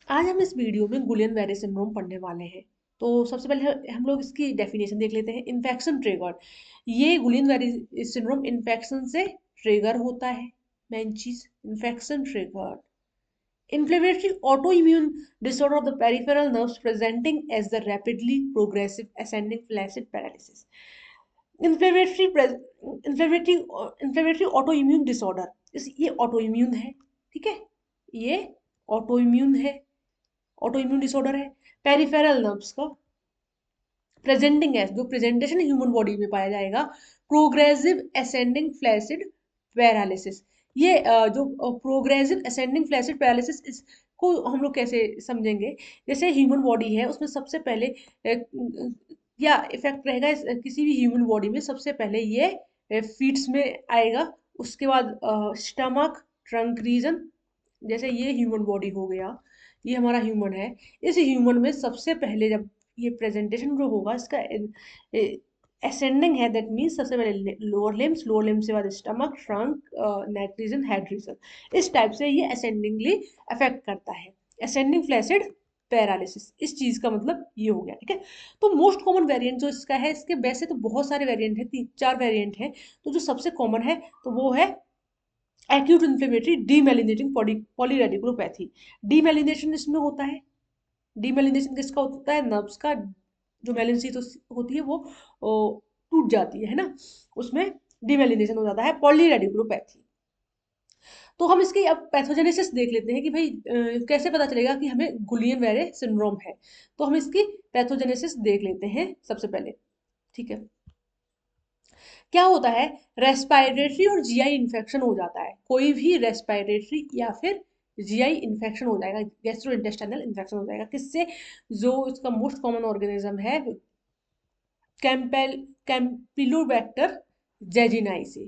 आज हम इस वीडियो में गुलियन वेरे सिंड्रोम पढ़ने वाले हैं। तो सबसे पहले हम लोग इसकी डेफिनेशन देख लेते हैं। इन्फेक्शन ट्रिगर, ये गुलियन वेरे सिंड्रोम इन्फेक्शन से ट्रिगर होता है। मेन चीज infection trigger, inflammatory autoimmune disorder of the peripheral nerves presenting as the rapidly progressive ascending flaccid paralysis. inflammatory pres- inflammatory inflammatory autoimmune disorder, ये ऑटोइम्यून है। ठीक है, ये ऑटोइम्यून है, ऑटो इम्यून डिसऑर्डर है। पेरिफेरल नर्व्स का presenting as, जो presentation human body में पाया जाएगा, प्रोग्रेसिव असेंडिंग फ्लैसिड पैरालिसिस। ये जो प्रोग्रेसिव असेंडिंग फ्लैसिड पैरालिसिस, इसको हम लोग कैसे समझेंगे? जैसे ह्यूमन बॉडी है, उसमें सबसे पहले या इफेक्ट रहेगा किसी भी ह्यूमन बॉडी में सबसे पहले ये फीट्स में आएगा। उसके बाद स्टमक, ट्रंक रीजन। जैसे ये ह्यूमन बॉडी हो गया, ये हमारा ह्यूमन है। इस ह्यूमन में सबसे पहले जब ये प्रेजेंटेशन जो होगा इसका असेंडिंग है, दैट मीन्स सबसे पहले लोअर लिम्स, लोअर लिम्स के बाद stomach, trunk, neck region, head region. इस टाइप से ये असेंडिंगली अफेक्ट करता है। असेंडिंग फ्लैसिड पैरालिसिस, इस चीज का मतलब ये हो गया। ठीक है, तो मोस्ट कॉमन वेरिएंट जो इसका है, इसके वैसे तो बहुत सारे वेरिएंट है, 3-4 वेरिएंट है। तो जो सबसे कॉमन है तो वो है एक्यूट इन्फ्लेमेटरी डीमेलिनेटिंग पॉलीरेडिकुलोपैथी। डीमेलिनेशन इसमें होता है। डीमेलिनेशन किसका होता है? नर्व्स का, जो मेलिन तो होती है वो टूट जाती है ना, उसमें डीमेलिनेशन हो जाता है। पॉलीरेडिकुलोपैथी, तो हम इसकी अब पैथोजेनेसिस देख लेते हैं कि भाई कैसे पता चलेगा कि हमें गुलियन वेरे सिंड्रोम है। तो हम इसकी पैथोजेनेसिस देख लेते हैं सबसे पहले। ठीक है, क्या होता है? रेस्पिरेटरी और जीआई इन्फेक्शन हो जाता है। कोई भी रेस्पिरेटरी या फिर जीआई इन्फेक्शन हो जाएगा, गैस्ट्रो इंटेस्टाइनल इन्फेक्शन हो जाएगा। किससे? जो इसका मोस्ट कॉमन ऑर्गेनिज्म है, कैम्पेल कैम्पिलोबैक्टर जेजिनाई से।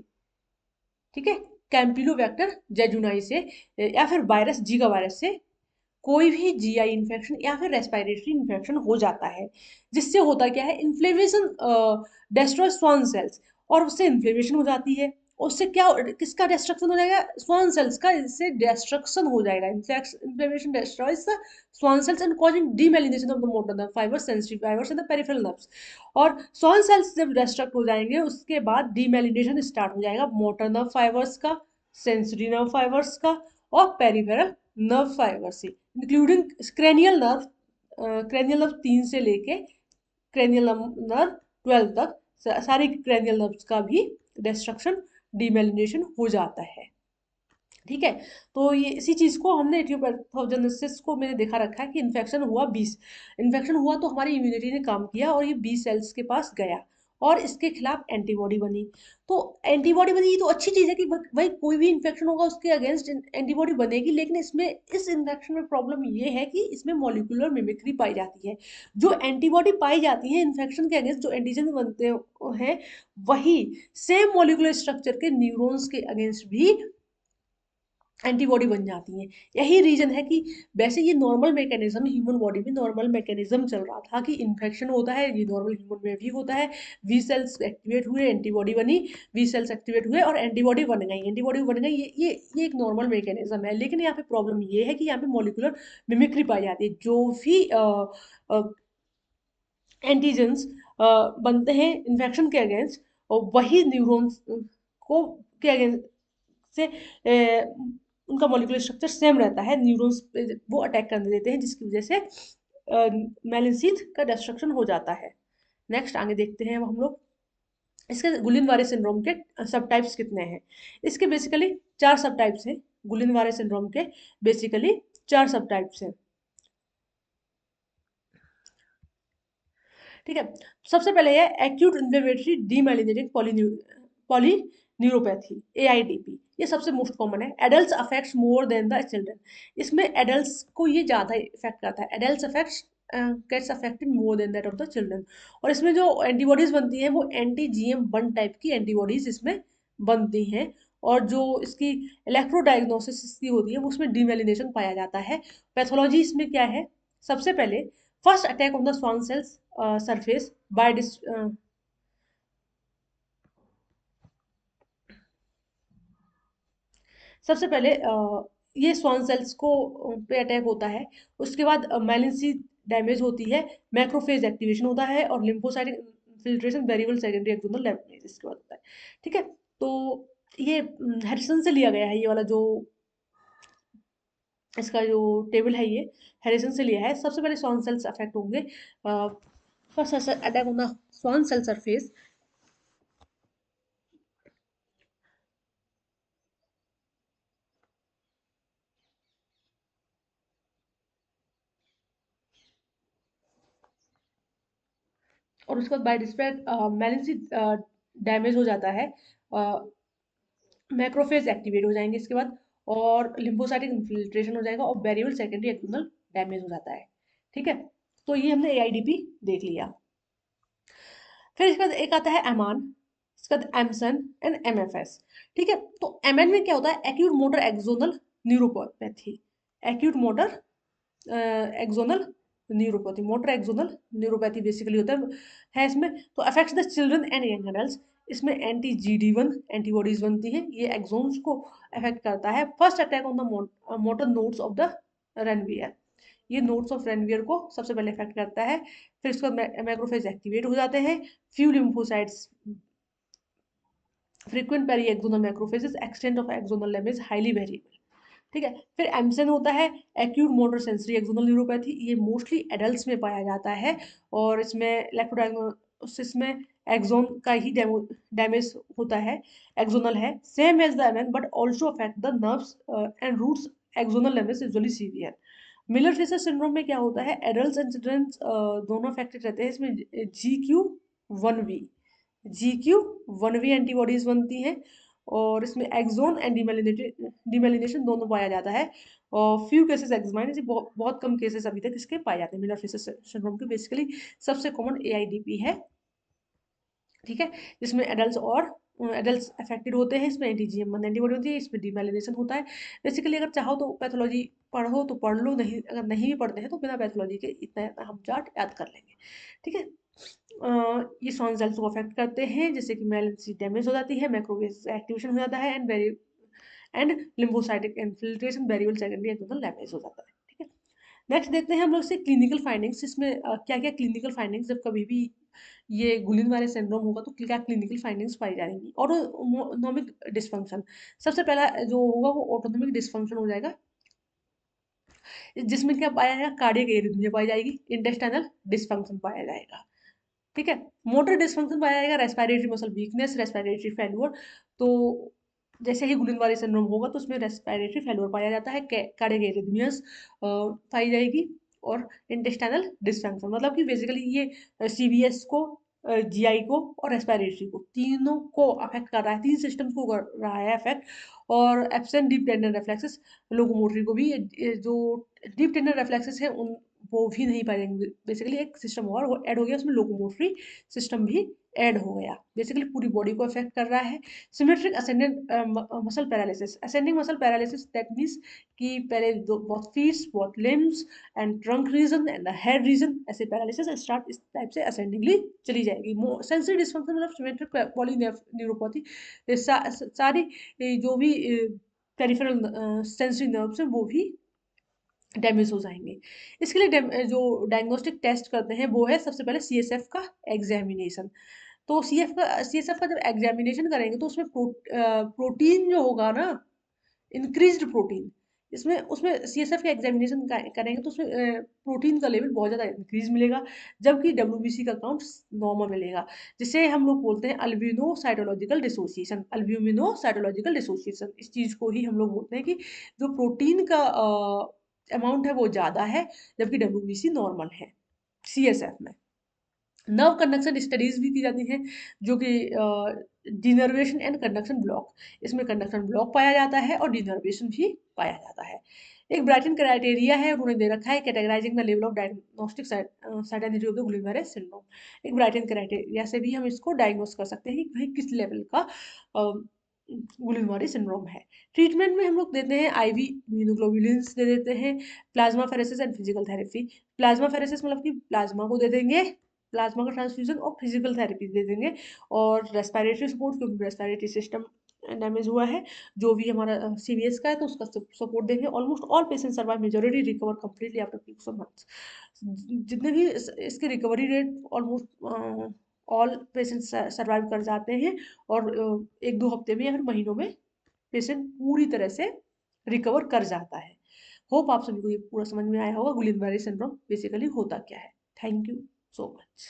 ठीक है, कैम्पिलोबैक्टर जेजुनाई से या फिर वायरस, जीका वायरस से कोई भी जीआई इन्फेक्शन या फिर रेस्पिरेटरी इन्फेक्शन हो जाता है। जिससे होता क्या है? इन्फ्लेमेशन डिस्ट्रॉय स्वान सेल्स, और उससे इन्फ्लेमेशन हो जाती है। उससे क्या, किसका डिस्ट्रक्शन हो जाएगा? स्वान सेल्स का, इससे डिस्ट्रक्शन हो जाएगा। Inflammation destroys the Schwann cells and causing demyelination of the motor nerve fibres, sensitive fibres and the peripheral nerves. और स्वान सेल्स जब डिस्ट्रक्ट हो जाएंगे, उसके बाद डीमेलिनेशन स्टार्ट हो जाएगा मोटर नर्व फाइबर्स का, सेंसरी नर्व फाइबर्स का और पेरिफेरल नर्व फाइबर से, including cranial nerve. Cranial nerve 3 से लेके क्रेनियल नर्व 12 तक, सारी क्रेनियल नर्व्स का भी डिस्ट्रक्शन, डीमेलिनेशन हो जाता है। ठीक है, तो ये इसी चीज को हमने एटियोपैथोजेनेसिस को मैंने देखा रखा है कि इन्फेक्शन हुआ 20, इन्फेक्शन हुआ तो हमारी इम्यूनिटी ने काम किया और ये 20 सेल्स के पास गया और इसके खिलाफ एंटीबॉडी बनी। तो एंटीबॉडी बनी, ये तो अच्छी चीज है कि भाई कोई भी इन्फेक्शन होगा उसके अगेंस्ट एंटीबॉडी बनेगी। लेकिन इसमें, इस इन्फेक्शन में प्रॉब्लम ये है कि इसमें मॉलिक्यूलर मिमिक्री पाई जाती है। जो एंटीबॉडी पाई जाती है इन्फेक्शन के अगेंस्ट, जो एंटीजन बनते हैं, वही सेम मॉलिक्यूलर स्ट्रक्चर के न्यूरॉन्स के अगेंस्ट भी एंटीबॉडी बन जाती हैं। यही रीजन है कि वैसे ये नॉर्मल मैकेनिज्म, ह्यूमन बॉडी में नॉर्मल मैकेनिज्म चल रहा था कि इन्फेक्शन होता है, ये नॉर्मल ह्यूमन में भी होता है। वी सेल्स एक्टिवेट हुए, एंटीबॉडी बनी, वी सेल्स एक्टिवेट हुए और एंटीबॉडी बन गई, एंटीबॉडी बन गई। ये एक नॉर्मल मैकेनिज्म है। लेकिन यहाँ पे प्रॉब्लम ये है कि यहाँ पे मॉलिकुलर मिमिक्री पाई जाती है। जो भी एंटीजेंस बनते हैं इन्फेक्शन के अगेंस्ट, और वही न्यूरॉन्स को के अगेंस्ट से उनका मॉलिक्यूलर स्ट्रक्चर सेम रहता है, न्यूरॉन्स पे वो अटैक करने देते हैं, जिसकी वजह से मेलिनसीथ का डिस्ट्रक्शन हो जाता है। नेक्स्ट आगे देखते हैं हम लोग इसके गुलिनवारे सिंड्रोम के सब टाइप्स कितने हैं। इसके बेसिकली 4 सब टाइप्स हैं। गुलिनवारे सिंड्रोम के बेसिकली 4 सब टाइप्स हैं। ठीक है, सबसे पहले है acute inflammatory demyelinating polyneuropathy, AIDP। ये सबसे मोस्ट कॉमन है। Adult affects more than the children, इसमें एडल्ट्स को ये ज़्यादा इफेक्ट करता है। Adult affects gets affected more than that of the children. और इसमें जो एंटीबॉडीज बनती हैं वो anti-GM1 टाइप की एंटीबॉडीज इसमें बनती हैं। और जो इसकी इलेक्ट्रोडायग्नोसिस इसकी होती है, वो उसमें डीमेलिनेशन पाया जाता है। पैथोलॉजी इसमें क्या है? सबसे पहले first attack on the Schwann sales surface by सबसे पहले ये स्वान सेल्स को पे अटैक होता है। उसके बाद मैलिन्सी डैमेज होती है, मैक्रोफेज एक्टिवेशन होता है और lymphocytic infiltration variable secondary axonal damage इसके बाद होता है। ठीक है, तो ये हैरिसन से लिया गया है, ये वाला जो इसका जो टेबल है ये हैरिसन से लिया है। सबसे पहले स्वान सेल्स अफेक्ट होंगे। First attack on the Schwann cell surface. और उसके बाद बाय डिस्प्रेड मैलिन्सी डैमेज हो जाता है, मैक्रोफेज एक्टिवेट हो जाएंगे इसके बाद, और लिम्फोसाइटिक इन्फिल्ट्रेशन हो जाएगा और वेरिएबल सेकेंडरी एक्सोनल डैमेज हो जाता है। ठीक है, तो ये हमने एआईडीपी देख लिया। फिर इसके बाद एक आता है एमान, इसके बाद एमसन एंड एमएफएस। ठीक है, तो एमएन में क्या होता है, acute motor axonal neuropathy. Acute motor axonal neuropathy, motor axonal neuropathy basically होता है इसमें। तो affects the children and young adults. इसमें एंटी GD1 एंटीबॉडीज बनती है, ये एक्सोन्स को अफेक्ट करता है। First attack on the motor nodes of the Ranvier. ये नोड्स ऑफ रेनवियर को सबसे पहले अफेक्ट करता है। फिर उसके बाद मैक्रोफेज एक्टिवेट हो जाते हैं, few lymphocytes, frequent peri axonal macrophages, extent of axonal damage highly variable. ठीक है, फिर एमसन होता है acute motor sensory axonal neuropathy. ये मोस्टली एडल्ट्स में पाया जाता है और इसमें इलेक्ट्रोडायग्नोसिस में एक्सोन का ही डैमेज होता है, एक्सोनल है, same as the MN but also affect the nerves and roots. Axonal damage is usually severe. Miller Fisher syndrome में क्या होता है, एडल्ट्स एंड चिल्ड्रन दोनों अफेक्टेड रहते हैं। इसमें GQ1V, GQ1V एंटीबॉडीज बनती हैं और इसमें एक्सोन एंड डिमेलिनेशन दोनों पाया जाता है। और फ्यू केसेस एक्समाइन, बहुत बहुत कम केसेस अभी तक इसके पाए जाते हैं मिलर फिशर सिंड्रोम के। बेसिकली सबसे कॉमन AIDP है। ठीक है, जिसमें एडल्ट्स अफेक्टेड होते हैं। इसमें एंटीजीएम एंटीबॉडी होती है, इसमें डिमेलिनेशन होता है। बेसिकली अगर चाहो तो पैथोलॉजी पढ़ो तो पढ़ लो, नहीं अगर नहीं भी पढ़ते हैं तो बिना पैथोलॉजी के इतना हम चार्ट याद कर लेंगे। ठीक है, ये सॉन सेल्स को अफेक्ट करते हैं, जैसे कि मैलिन्सी डैमेज हो जाती है, मैक्रोवेज एक्टिवेशन हो जाता है and lymphocytic infiltration, variable secondary axonal damage हो जाता है। ठीक है, नेक्स्ट देखते हैं हम लोग से क्लिनिकल फाइंडिंग्स। इसमें क्या क्या क्लिनिकल फाइंडिंग्स, जब कभी भी ये गुलिन वाले सिंड्रोम होगा तो क्या क्लिनिकल फाइंडिंग्स पाई जाएंगी। ऑटोनोमिक डिसफंक्शन, सबसे पहला जो होगा वो ऑटोनोमिक डिसफंक्शन हो जाएगा, जिसमें क्या पाया जाएगा, कार्डियक एरिथमिया पाई जाएगी, इंटेस्टाइनल डिसफंक्शन पाया जाएगा। ठीक है, मोटर डिसफंक्शन पाया जाएगा, respiratory muscle weakness, respiratory failure. तो जैसे ही गुलिनवारी सिंड्रोम होगा तो उसमें रेस्पिरेटरी फेल्योर पाया जाता है, कार्डियक एरिथमियास पाई जाएगी, और इंटेस्टाइनल डिसफंक्शन, मतलब कि बेसिकली ये CVS को, GI को और रेस्पिरेटरी को, तीनों को अफेक्ट कर रहा है, तीन सिस्टम को कर रहा है अफेक्ट। और absent deep tendon reflexes, locomotory को भी, ये जो डीप टेंडन रिफ्लेक्सेस है उन वो भी नहीं पाएंगे। बेसिकली एक सिस्टम और वो ऐड हो गया, उसमें लोकोमोटरी सिस्टम भी ऐड हो गया, बेसिकली पूरी बॉडी को अफेक्ट कर रहा है। Symmetric ascendant muscle paralysis, ascending muscle paralysis that means कि पहले बहुत फीट्स, बहुत limbs and trunk reason and head region, ऐसे पैरालिसिस स्टार्ट इस टाइप से असेंडिंगली चली जाएगी। सेंसरी डिस्फंक्शन मतलब सिमेट्रिक पॉलीन्यूरोपैथी, सारी जो भी पेरिफेरल सेंसरी नर्व्स हैं वो भी डैमेज हो जाएंगे। इसके लिए जो डायग्नोस्टिक टेस्ट करते हैं वो है सबसे पहले CSF का एग्जामिनेशन। तो CSF का जब एग्जामिनेशन करेंगे तो उसमें प्रोटीन जो होगा ना, इंक्रीज्ड प्रोटीन, इसमें उसमें CSF का एग्जामिनेशन करेंगे तो उसमें प्रोटीन का लेवल बहुत ज़्यादा इंक्रीज मिलेगा, जबकि WBC का काउंट नॉर्मल मिलेगा, जिसे हम लोग बोलते हैं अल्ब्यूमिनो साइटोलॉजिकल डिसोसिएशन। अल्ब्यूमिनो साइटोलॉजिकल डिसोसिएशन, इस चीज़ को ही हम लोग बोलते हैं कि जो प्रोटीन का अमाउंट है वो ज़्यादा है, जबकि WBC नॉर्मल है CSF में। नर्व कंडक्शन स्टडीज भी की जाती हैं, जो कि डिनर्वेशन एंड कंडक्शन ब्लॉक, इसमें कंडक्शन ब्लॉक पाया जाता है और डिनर्वेशन भी पाया जाता है। एक ब्राइटन क्राइटेरिया है, उन्होंने दे रखा है, categorising the level of diagnostic certainty of the Guillain Barre syndrome. एक ब्राइटन क्राइटेरिया से भी हम इसको डायग्नोस कर सकते हैं कि भाई किस लेवल का गुलिनवारी सिंड्रोम है। ट्रीटमेंट में हम लोग देते हैं IV इम्यूनोग्लोबुलिन्स दे देते हैं, plasma pheresis and physical therapy. Plasma pheresis मतलब कि प्लाज्मा को दे देंगे, प्लाज्मा का ट्रांसफ्यूजन और फिजिकल थेरेपी दे देंगे, और रेस्पिरेटरी सपोर्ट, क्योंकि रेस्पिरेटरी सिस्टम डैमेज हुआ है, जो भी हमारा सीवीएस का है तो उसका सपोर्ट देंगे। Almost all patient survive, majority recover completely after 6 months. जितने भी इसके recovery rate almost all patient survive कर जाते हैं, और 1-2 हफ्ते में या फिर महीनों में पेशेंट पूरी तरह से रिकवर कर जाता है। होप आप सभी को ये पूरा समझ में आया होगा गुलिन बेरी सिंड्रोम बेसिकली होता क्या है। Thank you so much.